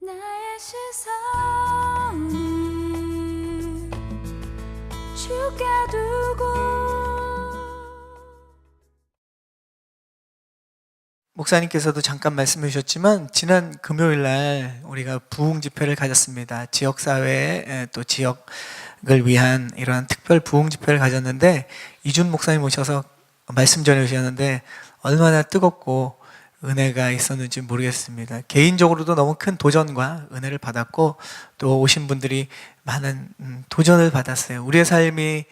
나의 시선을 주께 두고. 목사님께서도 잠깐 말씀해 주셨지만 지난 금요일 날 우리가 부흥 집회를 가졌습니다. 지역사회 또 지역을 위한 이러한 특별 부흥 집회를 가졌는데 이준 목사님 오셔서 말씀 전해 주셨는데 얼마나 뜨겁고 은혜가 있었는지 모르겠습니다. 개인적으로도 너무 큰 도전과 은혜를 받았고 또 오신 분들이 많은 도전을 받았어요. 우리의 삶이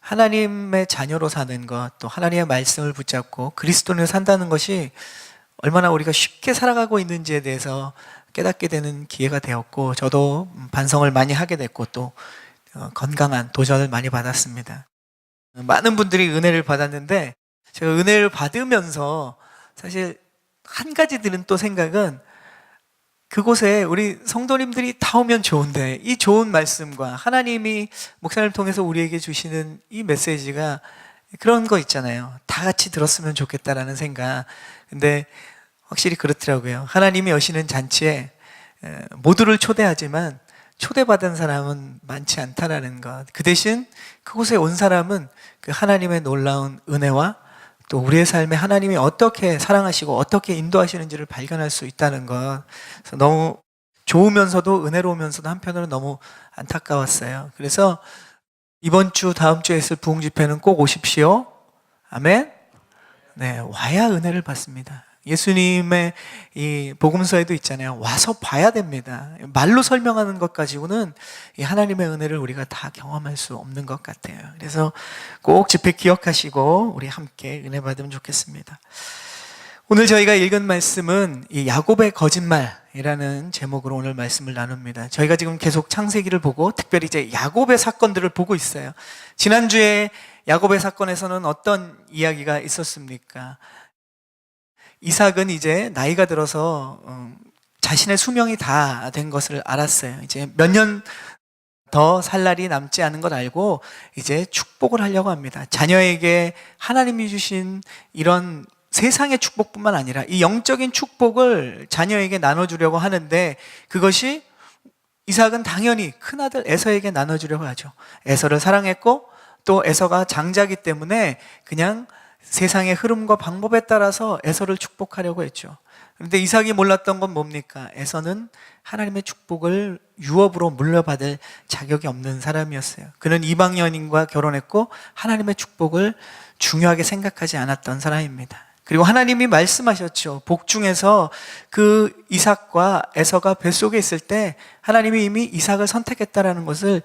하나님의 자녀로 사는 것, 또 하나님의 말씀을 붙잡고 그리스도인으로 산다는 것이 얼마나 우리가 쉽게 살아가고 있는지에 대해서 깨닫게 되는 기회가 되었고, 저도 반성을 많이 하게 됐고 또 건강한 도전을 많이 받았습니다. 많은 분들이 은혜를 받았는데 제가 은혜를 받으면서 사실 한 가지 드는 또 생각은, 그곳에 우리 성도님들이 다 오면 좋은데 이 좋은 말씀과 하나님이 목사님을 통해서 우리에게 주시는 이 메시지가 그런 거 있잖아요. 다 같이 들었으면 좋겠다라는 생각. 근데 확실히 그렇더라고요. 하나님이 여시는 잔치에 모두를 초대하지만 초대받은 사람은 많지 않다라는 것. 그 대신 그곳에 온 사람은 그 하나님의 놀라운 은혜와 또 우리의 삶에 하나님이 어떻게 사랑하시고 어떻게 인도하시는지를 발견할 수 있다는 것. 그래서 너무 좋으면서도 은혜로우면서도 한편으로는 너무 안타까웠어요. 그래서 이번 주 다음 주에 있을 부흥 집회는 꼭 오십시오. 아멘. 네, 와야 은혜를 받습니다. 예수님의 이 복음서에도 있잖아요. 와서 봐야 됩니다. 말로 설명하는 것 가지고는 이 하나님의 은혜를 우리가 다 경험할 수 없는 것 같아요. 그래서 꼭 집회 기억하시고 우리 함께 은혜 받으면 좋겠습니다. 오늘 저희가 읽은 말씀은 이 야곱의 거짓말이라는 제목으로 오늘 말씀을 나눕니다. 저희가 지금 계속 창세기를 보고 특별히 이제 야곱의 사건들을 보고 있어요. 지난주에 야곱의 사건에서는 어떤 이야기가 있었습니까? 이삭은 이제 나이가 들어서 자신의 수명이 다 된 것을 알았어요. 이제 몇 년 더 살 날이 남지 않은 걸 알고 이제 축복을 하려고 합니다. 자녀에게 하나님이 주신 이런 세상의 축복뿐만 아니라 이 영적인 축복을 자녀에게 나눠주려고 하는데, 그것이 이삭은 당연히 큰아들 에서에게 나눠주려고 하죠. 에서를 사랑했고 또 에서가 장자이기 때문에 그냥 세상의 흐름과 방법에 따라서 에서를 축복하려고 했죠. 그런데 이삭이 몰랐던 건 뭡니까? 에서는 하나님의 축복을 유업으로 물려받을 자격이 없는 사람이었어요. 그는 이방 여인과 결혼했고 하나님의 축복을 중요하게 생각하지 않았던 사람입니다. 그리고 하나님이 말씀하셨죠. 복중에서 그 이삭과 에서가 뱃속에 있을 때 하나님이 이미 이삭을 선택했다라는 것을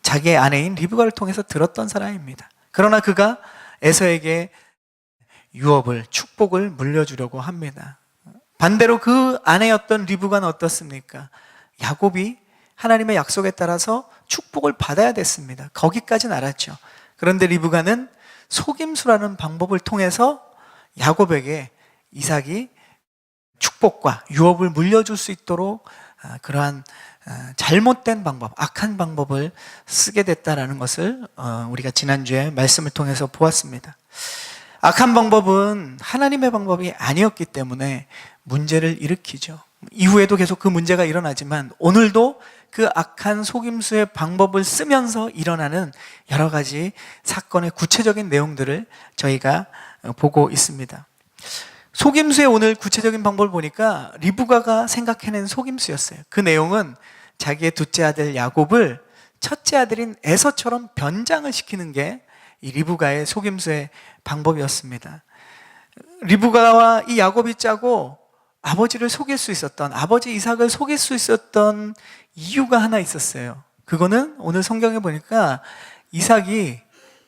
자기의 아내인 리브가를 통해서 들었던 사람입니다. 그러나 그가 에서에게 유업을, 축복을 물려주려고 합니다. 반대로 그 아내였던 리브가는 어떻습니까? 야곱이 하나님의 약속에 따라서 축복을 받아야 됐습니다. 거기까지는 알았죠. 그런데 리브가는 속임수라는 방법을 통해서 야곱에게 이삭이 축복과 유업을 물려줄 수 있도록 그러한 잘못된 방법, 악한 방법을 쓰게 됐다라는 것을 우리가 지난주에 말씀을 통해서 보았습니다. 악한 방법은 하나님의 방법이 아니었기 때문에 문제를 일으키죠. 이후에도 계속 그 문제가 일어나지만 오늘도 그 악한 속임수의 방법을 쓰면서 일어나는 여러 가지 사건의 구체적인 내용들을 저희가 보고 있습니다. 속임수의 오늘 구체적인 방법을 보니까 리브가가 생각해낸 속임수였어요. 그 내용은 자기의 둘째 아들 야곱을 첫째 아들인 에서처럼 변장을 시키는 게 이 리브가의 속임수의 방법이었습니다. 리브가와 이 야곱이 짜고 아버지를 속일 수 있었던, 아버지 이삭을 속일 수 있었던 이유가 하나 있었어요. 그거는 오늘 성경에 보니까 이삭이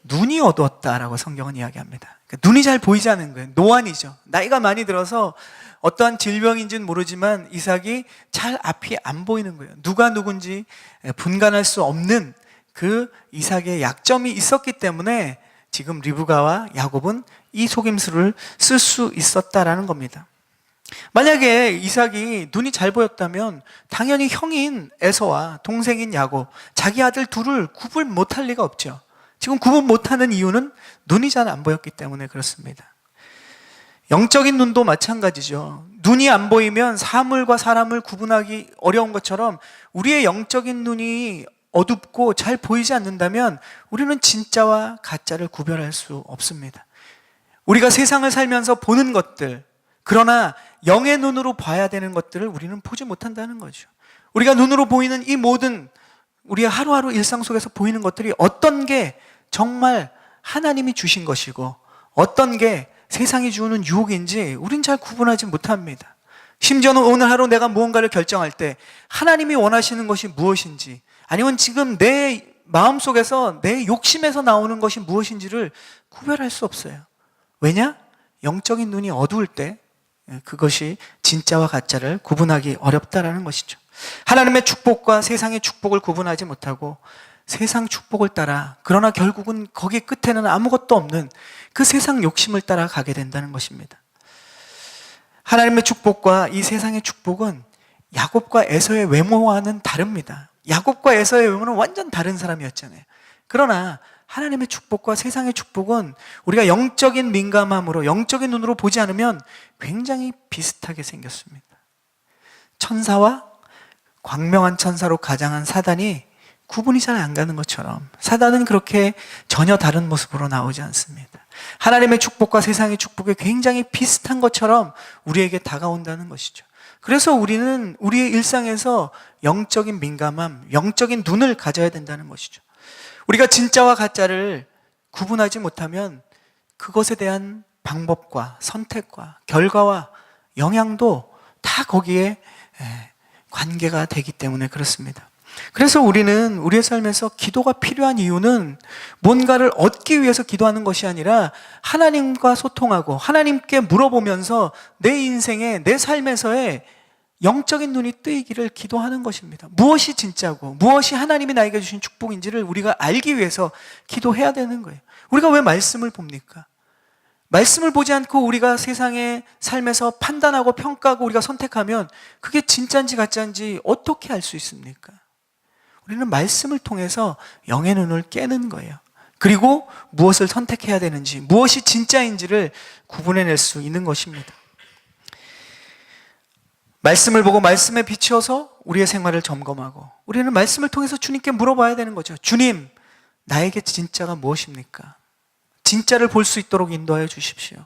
눈이 어두웠다라고 성경은 이야기합니다. 그러니까 눈이 잘 보이지 않는 거예요. 노안이죠. 나이가 많이 들어서 어떠한 질병인지는 모르지만 이삭이 잘 앞이 안 보이는 거예요. 누가 누군지 분간할 수 없는 그 이삭의 약점이 있었기 때문에 지금 리브가와 야곱은 이 속임수를 쓸 수 있었다라는 겁니다. 만약에 이삭이 눈이 잘 보였다면 당연히 형인 에서와 동생인 야곱, 자기 아들 둘을 구분 못할 리가 없죠. 지금 구분 못하는 이유는 눈이 잘 안 보였기 때문에 그렇습니다. 영적인 눈도 마찬가지죠. 눈이 안 보이면 사물과 사람을 구분하기 어려운 것처럼 우리의 영적인 눈이 어둡고 잘 보이지 않는다면 우리는 진짜와 가짜를 구별할 수 없습니다. 우리가 세상을 살면서 보는 것들, 그러나 영의 눈으로 봐야 되는 것들을 우리는 보지 못한다는 거죠. 우리가 눈으로 보이는 이 모든 우리의 하루하루 일상 속에서 보이는 것들이 어떤 게 정말 하나님이 주신 것이고 어떤 게 세상이 주는 유혹인지 우린 잘 구분하지 못합니다. 심지어는 오늘 하루 내가 무언가를 결정할 때 하나님이 원하시는 것이 무엇인지, 아니면 지금 내 마음속에서 내 욕심에서 나오는 것이 무엇인지를 구별할 수 없어요. 왜냐? 영적인 눈이 어두울 때 그것이 진짜와 가짜를 구분하기 어렵다라는 것이죠. 하나님의 축복과 세상의 축복을 구분하지 못하고 세상 축복을 따라, 그러나 결국은 거기 끝에는 아무것도 없는 그 세상 욕심을 따라 가게 된다는 것입니다. 하나님의 축복과 이 세상의 축복은 야곱과 에서의 외모와는 다릅니다. 야곱과 에서의 외모는 완전 다른 사람이었잖아요. 그러나 하나님의 축복과 세상의 축복은 우리가 영적인 민감함으로, 영적인 눈으로 보지 않으면 굉장히 비슷하게 생겼습니다. 천사와 광명한 천사로 가장한 사단이 구분이 잘 안 가는 것처럼 사단은 그렇게 전혀 다른 모습으로 나오지 않습니다. 하나님의 축복과 세상의 축복이 굉장히 비슷한 것처럼 우리에게 다가온다는 것이죠. 그래서 우리는 우리의 일상에서 영적인 민감함, 영적인 눈을 가져야 된다는 것이죠. 우리가 진짜와 가짜를 구분하지 못하면 그것에 대한 방법과 선택과 결과와 영향도 다 거기에 관계가 되기 때문에 그렇습니다. 그래서 우리는 우리의 삶에서 기도가 필요한 이유는 뭔가를 얻기 위해서 기도하는 것이 아니라 하나님과 소통하고 하나님께 물어보면서 내 인생에, 내 삶에서의 영적인 눈이 뜨이기를 기도하는 것입니다. 무엇이 진짜고 무엇이 하나님이 나에게 주신 축복인지를 우리가 알기 위해서 기도해야 되는 거예요. 우리가 왜 말씀을 봅니까? 말씀을 보지 않고 우리가 세상의 삶에서 판단하고 평가하고 우리가 선택하면 그게 진짜인지 가짜인지 어떻게 알 수 있습니까? 우리는 말씀을 통해서 영의 눈을 깨는 거예요. 그리고 무엇을 선택해야 되는지, 무엇이 진짜인지를 구분해낼 수 있는 것입니다. 말씀을 보고 말씀에 비추어서 우리의 생활을 점검하고 우리는 말씀을 통해서 주님께 물어봐야 되는 거죠. 주님, 나에게 진짜가 무엇입니까? 진짜를 볼 수 있도록 인도하여 주십시오.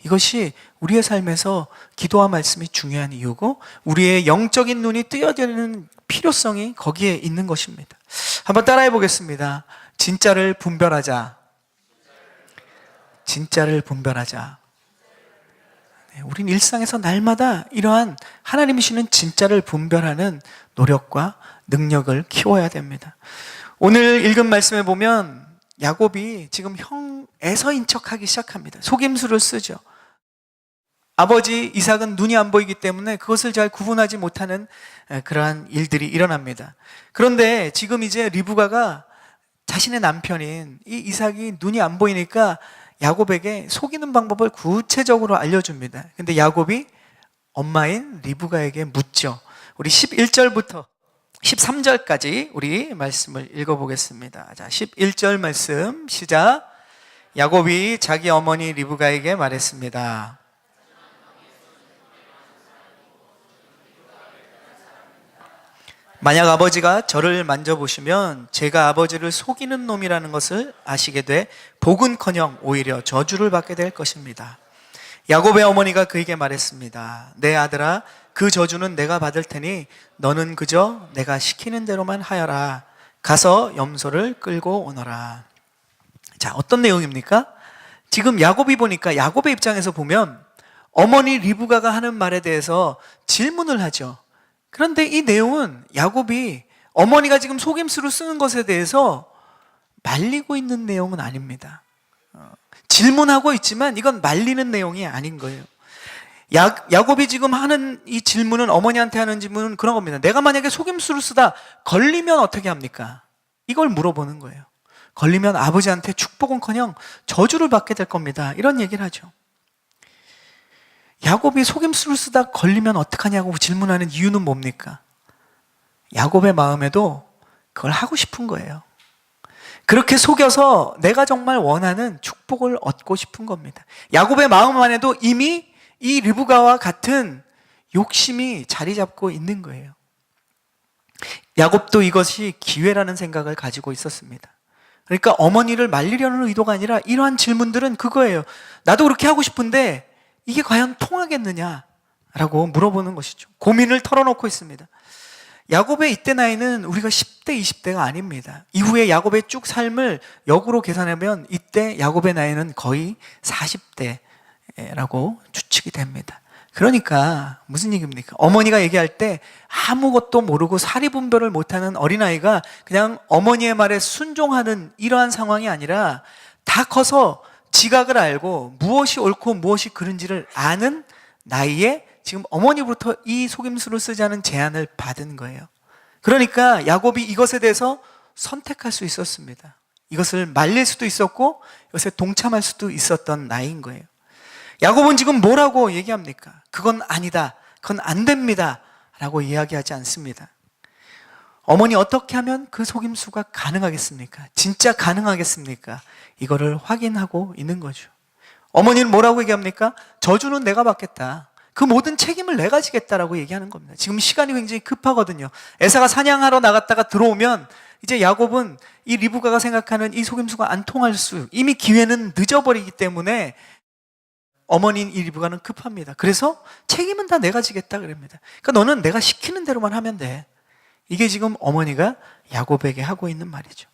이것이 우리의 삶에서 기도와 말씀이 중요한 이유고 우리의 영적인 눈이 뜨여지는 필요성이 거기에 있는 것입니다. 한번 따라해 보겠습니다. 진짜를 분별하자. 진짜를 분별하자. 우린 일상에서 날마다 이러한 하나님이 주시는 진짜를 분별하는 노력과 능력을 키워야 됩니다. 오늘 읽은 말씀에 보면 야곱이 지금 형 에서인 척하기 시작합니다. 속임수를 쓰죠. 아버지 이삭은 눈이 안 보이기 때문에 그것을 잘 구분하지 못하는 그러한 일들이 일어납니다. 그런데 지금 이제 리브가가 자신의 남편인 이 이삭이 눈이 안 보이니까 야곱에게 속이는 방법을 구체적으로 알려줍니다. 근데 야곱이 엄마인 리브가에게 묻죠. 우리 11절부터 13절까지 우리 말씀을 읽어보겠습니다. 자, 11절 말씀 시작. 야곱이 자기 어머니 리브가에게 말했습니다. 만약 아버지가 저를 만져보시면 제가 아버지를 속이는 놈이라는 것을 아시게 돼 복은커녕 오히려 저주를 받게 될 것입니다. 야곱의 어머니가 그에게 말했습니다. 내 아들아, 그 저주는 내가 받을 테니 너는 그저 내가 시키는 대로만 하여라. 가서 염소를 끌고 오너라. 자, 어떤 내용입니까? 지금 야곱이 보니까 야곱의 입장에서 보면 어머니 리브가가 하는 말에 대해서 질문을 하죠. 그런데 이 내용은 야곱이 어머니가 지금 속임수로 쓰는 것에 대해서 말리고 있는 내용은 아닙니다. 질문하고 있지만 이건 말리는 내용이 아닌 거예요. 야곱이 지금 하는 이 질문은, 어머니한테 하는 질문은 그런 겁니다. 내가 만약에 속임수를 쓰다 걸리면 어떻게 합니까? 이걸 물어보는 거예요. 걸리면 아버지한테 축복은커녕 저주를 받게 될 겁니다. 이런 얘기를 하죠. 야곱이 속임수를 쓰다 걸리면 어떡하냐고 질문하는 이유는 뭡니까? 야곱의 마음에도 그걸 하고 싶은 거예요. 그렇게 속여서 내가 정말 원하는 축복을 얻고 싶은 겁니다. 야곱의 마음 안에도 이미 이 리브가와 같은 욕심이 자리 잡고 있는 거예요. 야곱도 이것이 기회라는 생각을 가지고 있었습니다. 그러니까 어머니를 말리려는 의도가 아니라 이러한 질문들은 그거예요. 나도 그렇게 하고 싶은데 이게 과연 통하겠느냐라고 물어보는 것이죠. 고민을 털어놓고 있습니다. 야곱의 이때 나이는 우리가 10대, 20대가 아닙니다. 이후에 야곱의 쭉 삶을 역으로 계산하면 이때 야곱의 나이는 거의 40대라고 추측이 됩니다. 그러니까 무슨 얘기입니까? 어머니가 얘기할 때 아무것도 모르고 사리분별을 못하는 어린아이가 그냥 어머니의 말에 순종하는 이러한 상황이 아니라 다 커서 지각을 알고 무엇이 옳고 무엇이 그른지를 아는 나이에 지금 어머니부터 이 속임수를 쓰자는 제안을 받은 거예요. 그러니까 야곱이 이것에 대해서 선택할 수 있었습니다. 이것을 말릴 수도 있었고 이것에 동참할 수도 있었던 나이인 거예요. 야곱은 지금 뭐라고 얘기합니까? 그건 아니다, 그건 안 됩니다 라고 이야기하지 않습니다. 어머니 어떻게 하면 그 속임수가 가능하겠습니까? 진짜 가능하겠습니까? 이거를 확인하고 있는 거죠. 어머니는 뭐라고 얘기합니까? 저주는 내가 받겠다, 그 모든 책임을 내가 지겠다라고 얘기하는 겁니다. 지금 시간이 굉장히 급하거든요. 에사가 사냥하러 나갔다가 들어오면 이제 야곱은 이 리브가가 생각하는 이 속임수가 안 통할 수, 이미 기회는 늦어버리기 때문에 어머니인 이 리브가는 급합니다. 그래서 책임은 다 내가 지겠다 그럽니다. 그러니까 너는 내가 시키는 대로만 하면 돼. 이게 지금 어머니가 야곱에게 하고 있는 말이죠.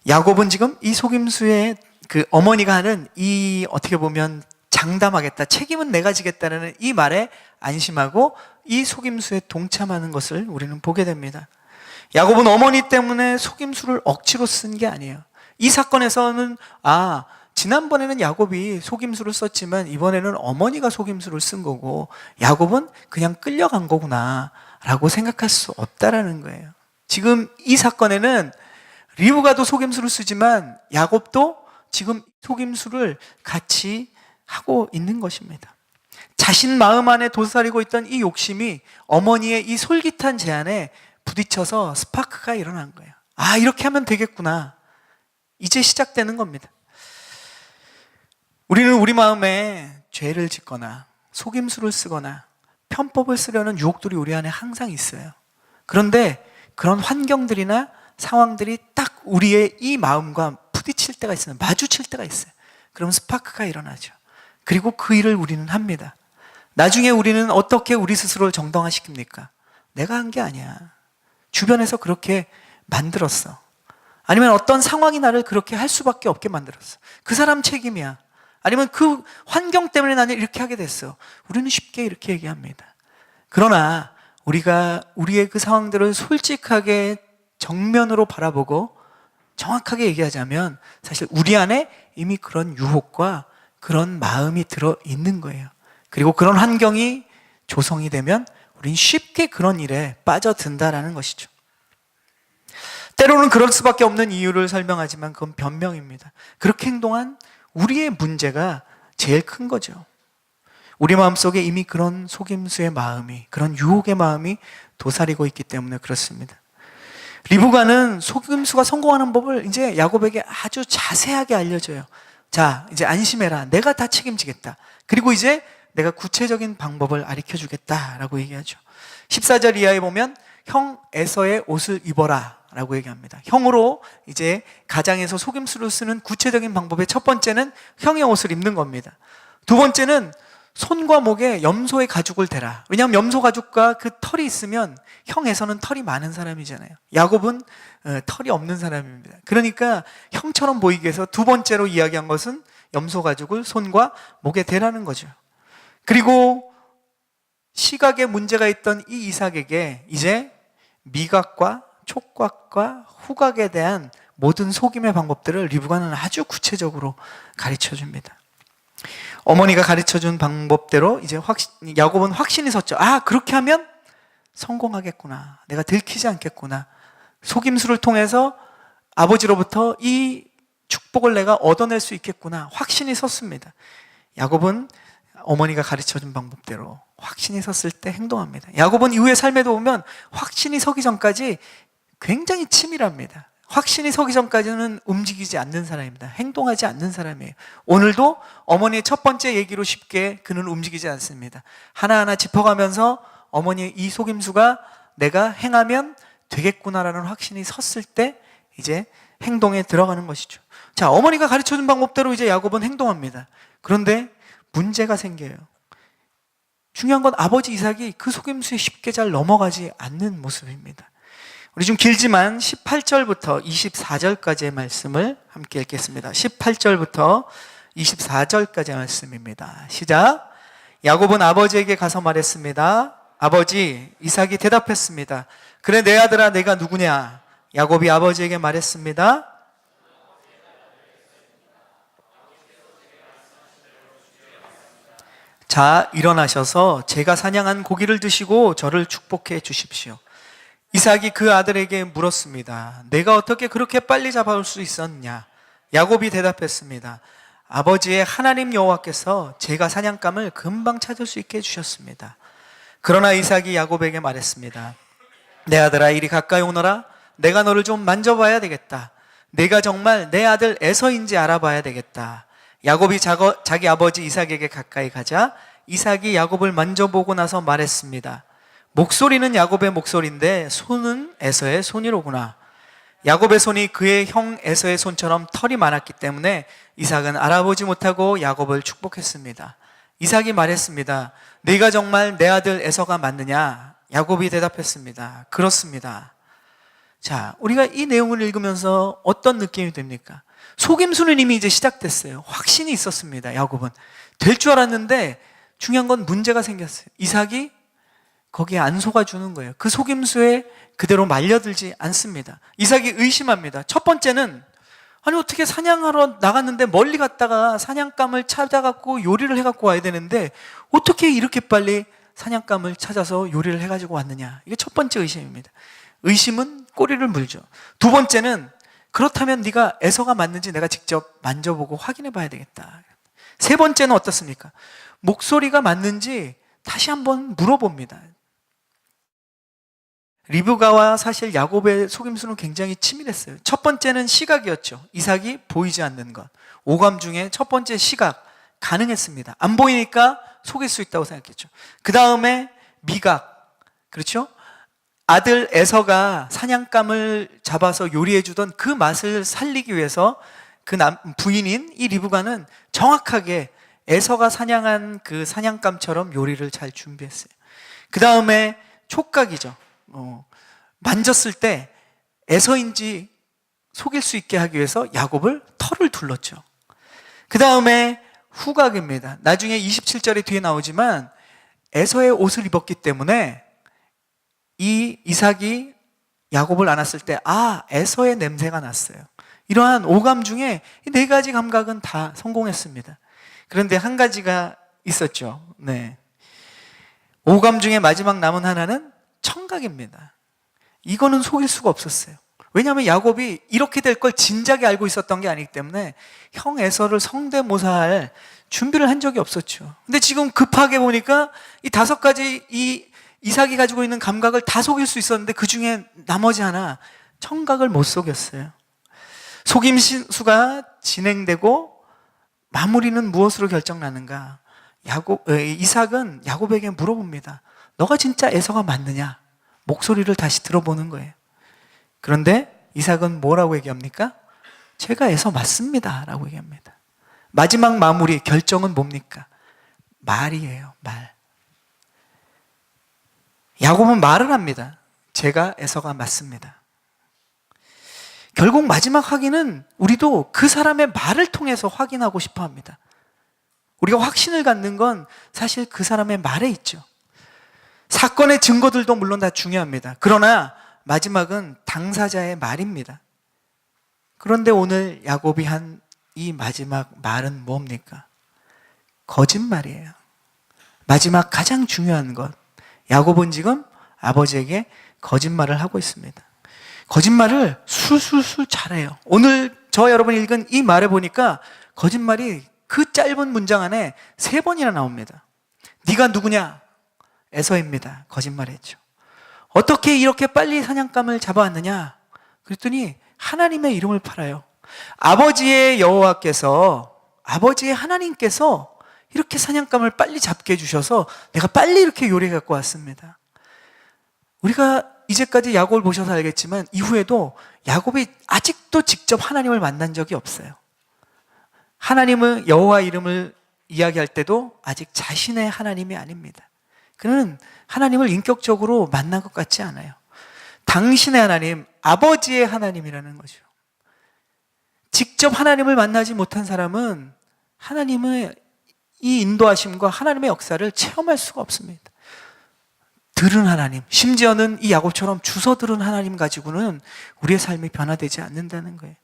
야곱은 지금 이 속임수의 그 어머니가 하는 이 어떻게 보면 장담하겠다, 책임은 내가 지겠다는 이 말에 안심하고 이 속임수에 동참하는 것을 우리는 보게 됩니다. 야곱은 어머니 때문에 속임수를 억지로 쓴 게 아니에요. 이 사건에서는 지난번에는 야곱이 속임수를 썼지만 이번에는 어머니가 속임수를 쓴 거고 야곱은 그냥 끌려간 거구나 라고 생각할 수 없다라는 거예요. 지금 이 사건에는 리브가도 속임수를 쓰지만 야곱도 지금 속임수를 같이 하고 있는 것입니다. 자신 마음 안에 도사리고 있던 이 욕심이 어머니의 이 솔깃한 제안에 부딪혀서 스파크가 일어난 거예요. 이렇게 하면 되겠구나. 이제 시작되는 겁니다. 우리는 우리 마음에 죄를 짓거나 속임수를 쓰거나 편법을 쓰려는 유혹들이 우리 안에 항상 있어요. 그런데 그런 환경들이나 상황들이 딱 우리의 이 마음과 부딪힐 때가 있어요. 마주칠 때가 있어요. 그럼 스파크가 일어나죠. 그리고 그 일을 우리는 합니다. 나중에 우리는 어떻게 우리 스스로를 정당화시킵니까? 내가 한 게 아니야. 주변에서 그렇게 만들었어. 아니면 어떤 상황이 나를 그렇게 할 수밖에 없게 만들었어. 그 사람 책임이야. 아니면 그 환경 때문에 나는 이렇게 하게 됐어. 우리는 쉽게 이렇게 얘기합니다. 그러나 우리가 우리의 그 상황들을 솔직하게 정면으로 바라보고 정확하게 얘기하자면 사실 우리 안에 이미 그런 유혹과 그런 마음이 들어 있는 거예요. 그리고 그런 환경이 조성이 되면 우린 쉽게 그런 일에 빠져든다라는 것이죠. 때로는 그럴 수밖에 없는 이유를 설명하지만 그건 변명입니다. 그렇게 행동한 우리의 문제가 제일 큰 거죠. 우리 마음속에 이미 그런 속임수의 마음이, 그런 유혹의 마음이 도사리고 있기 때문에 그렇습니다. 리브가는 속임수가 성공하는 법을 이제 야곱에게 아주 자세하게 알려줘요. 자, 이제 안심해라. 내가 다 책임지겠다. 그리고 이제 내가 구체적인 방법을 가르쳐주겠다라고 얘기하죠. 14절 이하에 보면 형 에서의 옷을 입어라 라고 얘기합니다. 형으로 이제 가장에서 속임수를 쓰는 구체적인 방법의 첫 번째는 형의 옷을 입는 겁니다. 두 번째는 손과 목에 염소의 가죽을 대라. 왜냐하면 염소 가죽과 그 털이 있으면 형에서는 털이 많은 사람이잖아요. 야곱은 털이 없는 사람입니다. 그러니까 형처럼 보이기 위해서 두 번째로 이야기한 것은 염소 가죽을 손과 목에 대라는 거죠. 그리고 시각에 문제가 있던 이 이삭에게 이제 미각과 촉각과 후각에 대한 모든 속임의 방법들을 리브가는 아주 구체적으로 가르쳐 줍니다. 어머니가 가르쳐준 방법대로 이제 야곱은 확신이 섰죠. 그렇게 하면 성공하겠구나. 내가 들키지 않겠구나. 속임수를 통해서 아버지로부터 이 축복을 내가 얻어낼 수 있겠구나. 확신이 섰습니다. 야곱은 어머니가 가르쳐준 방법대로 확신이 섰을 때 행동합니다. 야곱은 이후의 삶에도 보면 확신이 서기 전까지 굉장히 치밀합니다. 확신이 서기 전까지는 움직이지 않는 사람입니다. 행동하지 않는 사람이에요. 오늘도 어머니의 첫 번째 얘기로 쉽게 그는 움직이지 않습니다. 하나하나 짚어가면서 어머니의 이 속임수가 내가 행하면 되겠구나라는 확신이 섰을 때 이제 행동에 들어가는 것이죠. 자, 어머니가 가르쳐준 방법대로 이제 야곱은 행동합니다. 그런데 문제가 생겨요. 중요한 건 아버지 이삭이 그 속임수에 쉽게 잘 넘어가지 않는 모습입니다. 우리 좀 길지만 18절부터 24절까지의 말씀을 함께 읽겠습니다. 18절부터 24절까지의 말씀입니다. 시작. 야곱은 아버지에게 가서 말했습니다. 아버지, 이삭이 대답했습니다. 그래, 내 아들아, 내가 누구냐? 야곱이 아버지에게 말했습니다. 자, 일어나셔서 제가 사냥한 고기를 드시고 저를 축복해 주십시오. 이삭이 그 아들에게 물었습니다. 내가 어떻게 그렇게 빨리 잡아올 수 있었냐? 야곱이 대답했습니다. 아버지의 하나님 여호와께서 제가 사냥감을 금방 찾을 수 있게 해주셨습니다. 그러나 이삭이 야곱에게 말했습니다. 내 아들아, 이리 가까이 오너라. 내가 너를 좀 만져봐야 되겠다. 내가 정말 내 아들 에서인지 알아봐야 되겠다. 야곱이 자기 아버지 이삭에게 가까이 가자 이삭이 야곱을 만져보고 나서 말했습니다. 목소리는 야곱의 목소리인데 손은 에서의 손이로구나. 야곱의 손이 그의 형 에서의 손처럼 털이 많았기 때문에 이삭은 알아보지 못하고 야곱을 축복했습니다. 이삭이 말했습니다. 네가 정말 내 아들 에서가 맞느냐? 야곱이 대답했습니다. 그렇습니다. 자, 우리가 이 내용을 읽으면서 어떤 느낌이 됩니까? 속임수는 이미 이제 시작됐어요. 확신이 있었습니다. 야곱은 될 줄 알았는데 중요한 건 문제가 생겼어요. 이삭이 거기에 안 속아주는 거예요. 그 속임수에 그대로 말려들지 않습니다. 이삭이 의심합니다. 첫 번째는 아니 어떻게 사냥하러 나갔는데 멀리 갔다가 사냥감을 찾아갖고 요리를 해갖고 와야 되는데 어떻게 이렇게 빨리 사냥감을 찾아서 요리를 해가지고 왔느냐. 이게 첫 번째 의심입니다. 의심은 꼬리를 물죠. 두 번째는 그렇다면 네가 에서가 맞는지 내가 직접 만져보고 확인해 봐야 되겠다. 세 번째는 어떻습니까? 목소리가 맞는지 다시 한번 물어봅니다. 리브가와 사실 야곱의 속임수는 굉장히 치밀했어요. 첫 번째는 시각이었죠. 이삭이 보이지 않는 것. 오감 중에 첫 번째 시각, 가능했습니다. 안 보이니까 속일 수 있다고 생각했죠. 그 다음에 미각, 그렇죠? 아들 에서가 사냥감을 잡아서 요리해 주던 그 맛을 살리기 위해서 그 부인인 이 리브가는 정확하게 에서가 사냥한 그 사냥감처럼 요리를 잘 준비했어요. 그 다음에 촉각이죠. 만졌을 때 에서인지 속일 수 있게 하기 위해서 야곱을 털을 둘렀죠. 그 다음에 후각입니다. 나중에 27절에 뒤에 나오지만 에서의 옷을 입었기 때문에 이 이삭이 야곱을 안았을 때 에서의 냄새가 났어요. 이러한 오감 중에 이 네 가지 감각은 다 성공했습니다. 그런데 한 가지가 있었죠. 네. 오감 중에 마지막 남은 하나는 청각입니다. 이거는 속일 수가 없었어요. 왜냐하면 야곱이 이렇게 될 걸 진작에 알고 있었던 게 아니기 때문에 형 에서를 성대모사할 준비를 한 적이 없었죠. 근데 지금 급하게 보니까 이 5가지 이 이삭이 가지고 있는 감각을 다 속일 수 있었는데 그 중에 나머지 하나 청각을 못 속였어요. 속임수가 진행되고 마무리는 무엇으로 결정나는가? 이삭은 야곱에게 물어봅니다. 너가 진짜 에서가 맞느냐? 목소리를 다시 들어보는 거예요. 그런데 이삭은 뭐라고 얘기합니까? 제가 에서 맞습니다 라고 얘기합니다. 마지막 마무리 결정은 뭡니까? 말이에요. 말. 야곱은 말을 합니다. 제가 에서가 맞습니다. 결국 마지막 확인은 우리도 그 사람의 말을 통해서 확인하고 싶어 합니다. 우리가 확신을 갖는 건 사실 그 사람의 말에 있죠. 사건의 증거들도 물론 다 중요합니다. 그러나 마지막은 당사자의 말입니다. 그런데 오늘 야곱이 한 이 마지막 말은 뭡니까? 거짓말이에요. 마지막 가장 중요한 것. 야곱은 지금 아버지에게 거짓말을 하고 있습니다. 거짓말을 술술술 잘해요. 오늘 저 여러분이 읽은 이 말에 보니까 거짓말이 그 짧은 문장 안에 3번이나 나옵니다. 네가 누구냐? 에서입니다. 거짓말했죠. 어떻게 이렇게 빨리 사냥감을 잡아왔느냐? 그랬더니 하나님의 이름을 팔아요. 아버지의 여호와께서, 아버지의 하나님께서 이렇게 사냥감을 빨리 잡게 해주셔서 내가 빨리 이렇게 요리 갖고 왔습니다. 우리가 이제까지 야곱을 보셔서 알겠지만 이후에도 야곱이 아직도 직접 하나님을 만난 적이 없어요. 하나님은 여호와 이름을 이야기할 때도 아직 자신의 하나님이 아닙니다. 그는 하나님을 인격적으로 만난 것 같지 않아요. 당신의 하나님, 아버지의 하나님이라는 거죠. 직접 하나님을 만나지 못한 사람은 하나님의 이 인도하심과 하나님의 역사를 체험할 수가 없습니다. 들은 하나님, 심지어는 이 야곱처럼 주워 들은 하나님 가지고는 우리의 삶이 변화되지 않는다는 거예요.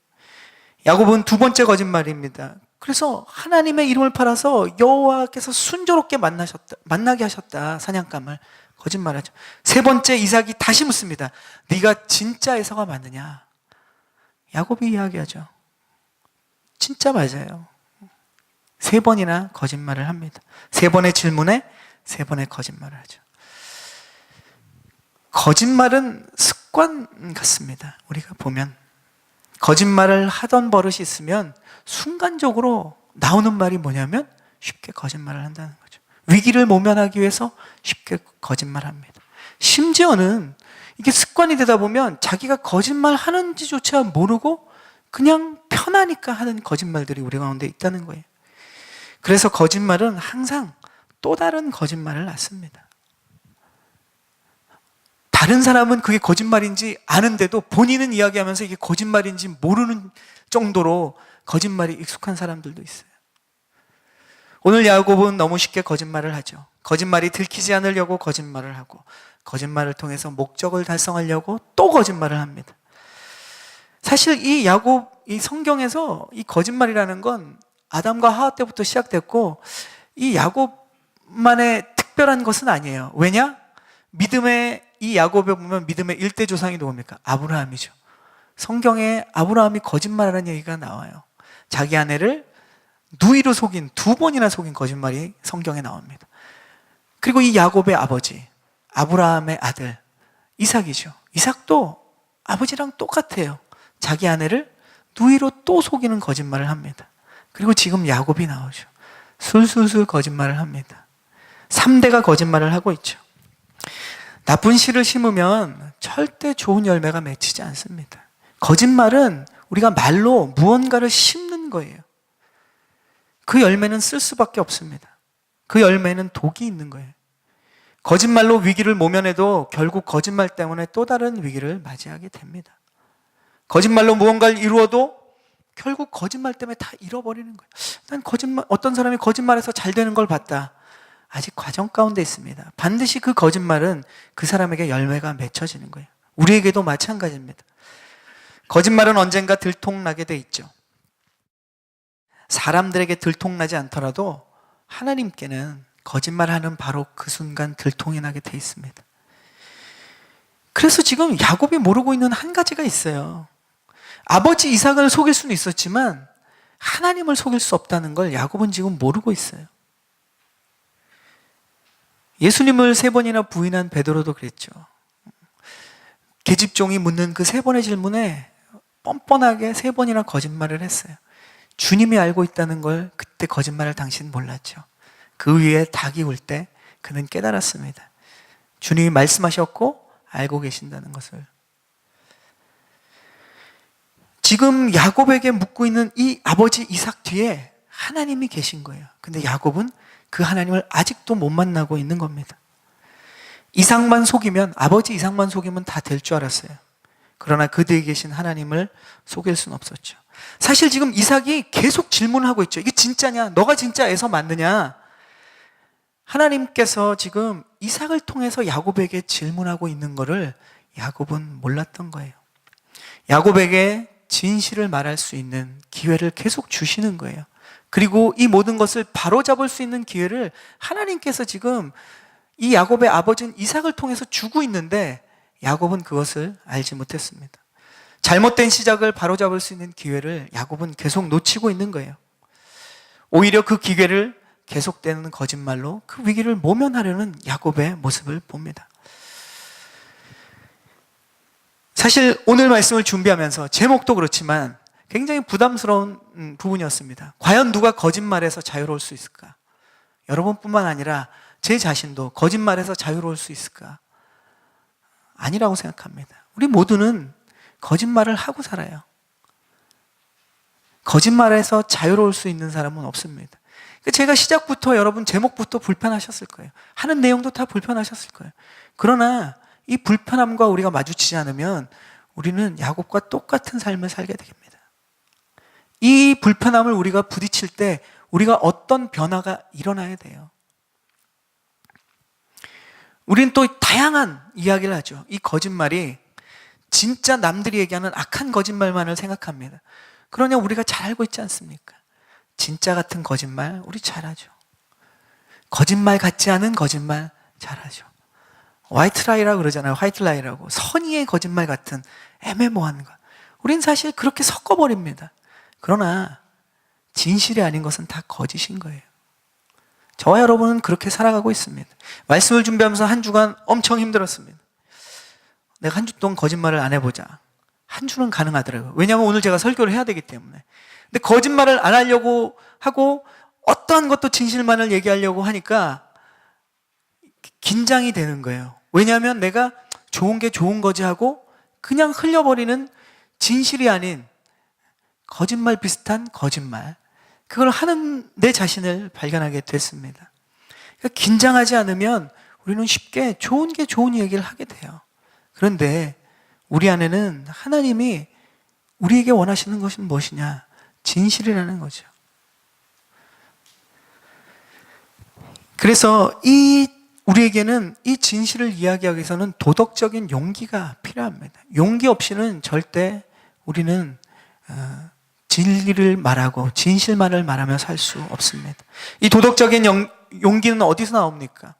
야곱은 두 번째 거짓말입니다. 그래서 하나님의 이름을 팔아서 여호와께서 순조롭게 만나게 하셨다, 사냥감을. 거짓말하죠. 세 번째, 이삭이 다시 묻습니다. 네가 진짜 에서가 맞느냐? 야곱이 이야기하죠. 진짜 맞아요. 세 번이나 거짓말을 합니다. 세 번의 질문에 세 번의 거짓말을 하죠. 거짓말은 습관 같습니다. 우리가 보면 거짓말을 하던 버릇이 있으면 순간적으로 나오는 말이 뭐냐면 쉽게 거짓말을 한다는 거죠. 위기를 모면하기 위해서 쉽게 거짓말합니다. 심지어는 이게 습관이 되다 보면 자기가 거짓말 하는지조차 모르고 그냥 편하니까 하는 거짓말들이 우리 가운데 있다는 거예요. 그래서 거짓말은 항상 또 다른 거짓말을 낳습니다. 다른 사람은 그게 거짓말인지 아는데도 본인은 이야기하면서 이게 거짓말인지 모르는 정도로 거짓말이 익숙한 사람들도 있어요. 오늘 야곱은 너무 쉽게 거짓말을 하죠. 거짓말이 들키지 않으려고 거짓말을 하고, 거짓말을 통해서 목적을 달성하려고 또 거짓말을 합니다. 사실 이 야곱, 이 성경에서 이 거짓말이라는 건 아담과 하와 때부터 시작됐고, 이 야곱만의 특별한 것은 아니에요. 왜냐? 믿음의, 이 야곱에 보면 믿음의 일대 조상이 누굽니까? 아브라함이죠. 성경에 아브라함이 거짓말하는 얘기가 나와요. 자기 아내를 누이로 속인, 두 번이나 속인 거짓말이 성경에 나옵니다. 그리고 이 야곱의 아버지, 아브라함의 아들 이삭이죠. 이삭도 아버지랑 똑같아요. 자기 아내를 누이로 또 속이는 거짓말을 합니다. 그리고 지금 야곱이 나오죠. 술술술 거짓말을 합니다. 3대가 거짓말을 하고 있죠. 나쁜 씨를 심으면 절대 좋은 열매가 맺히지 않습니다. 거짓말은 우리가 말로 무언가를 심는 거예요. 그 열매는 쓸 수밖에 없습니다. 그 열매는 독이 있는 거예요. 거짓말로 위기를 모면해도 결국 거짓말 때문에 또 다른 위기를 맞이하게 됩니다. 거짓말로 무언가를 이루어도 결국 거짓말 때문에 다 잃어버리는 거예요. 난 거짓말, 어떤 사람이 거짓말해서 잘 되는 걸 봤다. 아직 과정 가운데 있습니다. 반드시 그 거짓말은 그 사람에게 열매가 맺혀지는 거예요. 우리에게도 마찬가지입니다. 거짓말은 언젠가 들통나게 돼 있죠. 사람들에게 들통나지 않더라도 하나님께는 거짓말하는 바로 그 순간 들통이 나게 돼 있습니다. 그래서 지금 야곱이 모르고 있는 한 가지가 있어요. 아버지 이삭을 속일 수는 있었지만 하나님을 속일 수 없다는 걸 야곱은 지금 모르고 있어요. 예수님을 3번이나 부인한 베드로도 그랬죠. 계집종이 묻는 그 3번의 질문에 뻔뻔하게 3번이나 거짓말을 했어요. 주님이 알고 있다는 걸 그때 거짓말을 당신 몰랐죠. 그 위에 닭이 올 때 그는 깨달았습니다. 주님이 말씀하셨고 알고 계신다는 것을. 지금 야곱에게 묻고 있는 이 아버지 이삭 뒤에 하나님이 계신 거예요. 근데 야곱은 그 하나님을 아직도 못 만나고 있는 겁니다. 이삭만 속이면, 아버지 이삭만 속이면 다 될 줄 알았어요. 그러나 그 뒤에 계신 하나님을 속일 수는 없었죠. 사실 지금 이삭이 계속 질문하고 있죠. 이게 진짜냐? 너가 진짜 에서 맞느냐? 하나님께서 지금 이삭을 통해서 야곱에게 질문하고 있는 것을 야곱은 몰랐던 거예요. 야곱에게 진실을 말할 수 있는 기회를 계속 주시는 거예요. 그리고 이 모든 것을 바로잡을 수 있는 기회를 하나님께서 지금 이 야곱의 아버지인 이삭을 통해서 주고 있는데 야곱은 그것을 알지 못했습니다. 잘못된 시작을 바로잡을 수 있는 기회를 야곱은 계속 놓치고 있는 거예요. 오히려 그 기회를 계속되는 거짓말로 그 위기를 모면하려는 야곱의 모습을 봅니다. 사실 오늘 말씀을 준비하면서 제목도 그렇지만 굉장히 부담스러운 부분이었습니다. 과연 누가 거짓말에서 자유로울 수 있을까? 여러분뿐만 아니라 제 자신도 거짓말에서 자유로울 수 있을까? 아니라고 생각합니다. 우리 모두는 거짓말을 하고 살아요. 거짓말에서 자유로울 수 있는 사람은 없습니다. 제가 시작부터 여러분 제목부터 불편하셨을 거예요. 하는 내용도 다 불편하셨을 거예요. 그러나 이 불편함과 우리가 마주치지 않으면 우리는 야곱과 똑같은 삶을 살게 됩니다. 이 불편함을 우리가 부딪힐 때 우리가 어떤 변화가 일어나야 돼요. 우리는 또 다양한 이야기를 하죠. 이 거짓말이 진짜 남들이 얘기하는 악한 거짓말만을 생각합니다. 그러냐 우리가 잘 알고 있지 않습니까? 진짜 같은 거짓말 우리 잘하죠. 거짓말 같지 않은 거짓말 잘하죠. 화이트라이라고 그러잖아요. 화이트라이라고. 선의의 거짓말 같은 애매모호한 것. 우린 사실 그렇게 섞어버립니다. 그러나 진실이 아닌 것은 다 거짓인 거예요. 저와 여러분은 그렇게 살아가고 있습니다. 말씀을 준비하면서 한 주간 엄청 힘들었습니다. 내가 한 주 동안 거짓말을 안 해보자. 한 주는 가능하더라고요. 왜냐하면 오늘 제가 설교를 해야 되기 때문에. 근데 거짓말을 안 하려고 하고 어떠한 것도 진실만을 얘기하려고 하니까 긴장이 되는 거예요. 왜냐하면 내가 좋은 게 좋은 거지 하고 그냥 흘려버리는 진실이 아닌 거짓말 비슷한 거짓말, 그걸 하는 내 자신을 발견하게 됐습니다. 그러니까 긴장하지 않으면 우리는 쉽게 좋은 게 좋은 얘기를 하게 돼요. 그런데 우리 안에는 하나님이 우리에게 원하시는 것은 무엇이냐? 진실이라는 거죠. 그래서 우리에게는 이 진실을 이야기하기 위해서는 도덕적인 용기가 필요합니다. 용기 없이는 절대 우리는 진리를 말하고 진실만을 말하며 살 수 없습니다. 이 도덕적인 용기는 어디서 나옵니까?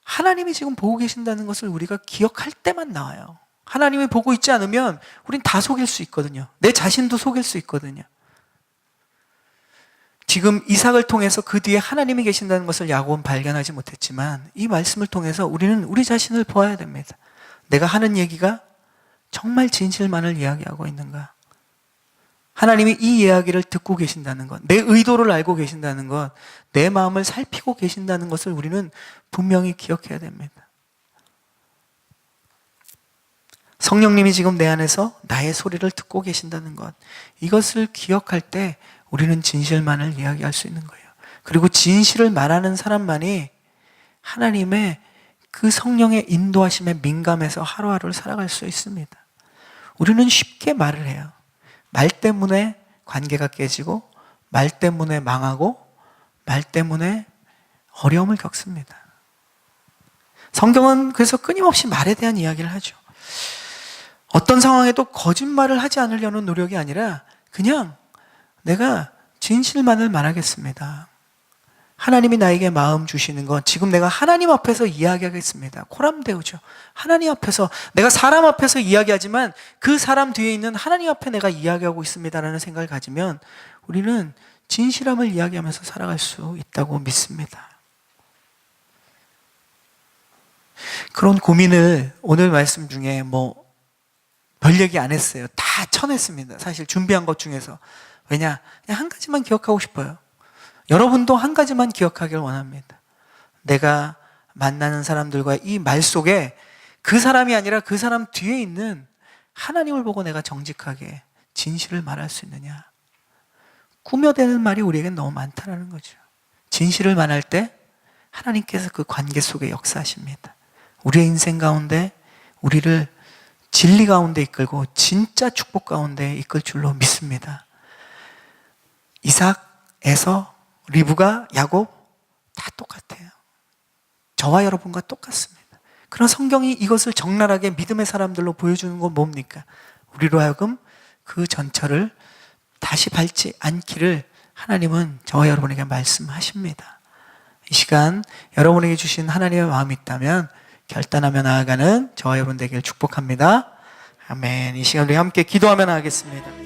하나님이 지금 보고 계신다는 것을 우리가 기억할 때만 나와요. 하나님이 보고 있지 않으면 우린 다 속일 수 있거든요. 내 자신도 속일 수 있거든요. 지금 이삭을 통해서 그 뒤에 하나님이 계신다는 것을 야곱은 발견하지 못했지만 이 말씀을 통해서 우리는 우리 자신을 보아야 됩니다. 내가 하는 얘기가 정말 진실만을 이야기하고 있는가? 하나님이 이 이야기를 듣고 계신다는 것, 내 의도를 알고 계신다는 것, 내 마음을 살피고 계신다는 것을 우리는 분명히 기억해야 됩니다. 성령님이 지금 내 안에서 나의 소리를 듣고 계신다는 것, 이것을 기억할 때 우리는 진실만을 이야기할 수 있는 거예요. 그리고 진실을 말하는 사람만이 하나님의 그 성령의 인도하심에 민감해서 하루하루를 살아갈 수 있습니다. 우리는 쉽게 말을 해요. 말 때문에 관계가 깨지고, 말 때문에 망하고, 말 때문에 어려움을 겪습니다. 성경은 그래서 끊임없이 말에 대한 이야기를 하죠. 어떤 상황에도 거짓말을 하지 않으려는 노력이 아니라 그냥 내가 진실만을 말하겠습니다. 하나님이 나에게 마음 주시는 건 지금 내가 하나님 앞에서 이야기하겠습니다. 코람데오죠. 하나님 앞에서, 내가 사람 앞에서 이야기하지만 그 사람 뒤에 있는 하나님 앞에 내가 이야기하고 있습니다라는 생각을 가지면 우리는 진실함을 이야기하면서 살아갈 수 있다고 믿습니다. 그런 고민을 오늘 말씀 중에 별 얘기 안 했어요. 다 쳐냈습니다. 사실 준비한 것 중에서. 왜냐? 그냥 한 가지만 기억하고 싶어요. 여러분도 한 가지만 기억하길 원합니다. 내가 만나는 사람들과의 이 말 속에 그 사람이 아니라 그 사람 뒤에 있는 하나님을 보고 내가 정직하게 진실을 말할 수 있느냐. 꾸며대는 말이 우리에겐 너무 많다는 거죠. 진실을 말할 때 하나님께서 그 관계 속에 역사하십니다. 우리의 인생 가운데 우리를 진리 가운데 이끌고 진짜 축복 가운데 이끌 줄로 믿습니다. 이삭, 에서, 리브가, 야곱 다 똑같아요. 저와 여러분과 똑같습니다. 그런 성경이 이것을 적나라하게 믿음의 사람들로 보여주는 건 뭡니까? 우리로 하여금 그 전철을 다시 밟지 않기를 하나님은 저와 여러분에게 말씀하십니다. 이 시간 여러분에게 주신 하나님의 마음이 있다면 결단하며 나아가는 저와 여러분 되길 축복합니다. 아멘. 이 시간 우리 함께 기도하며 나가겠습니다.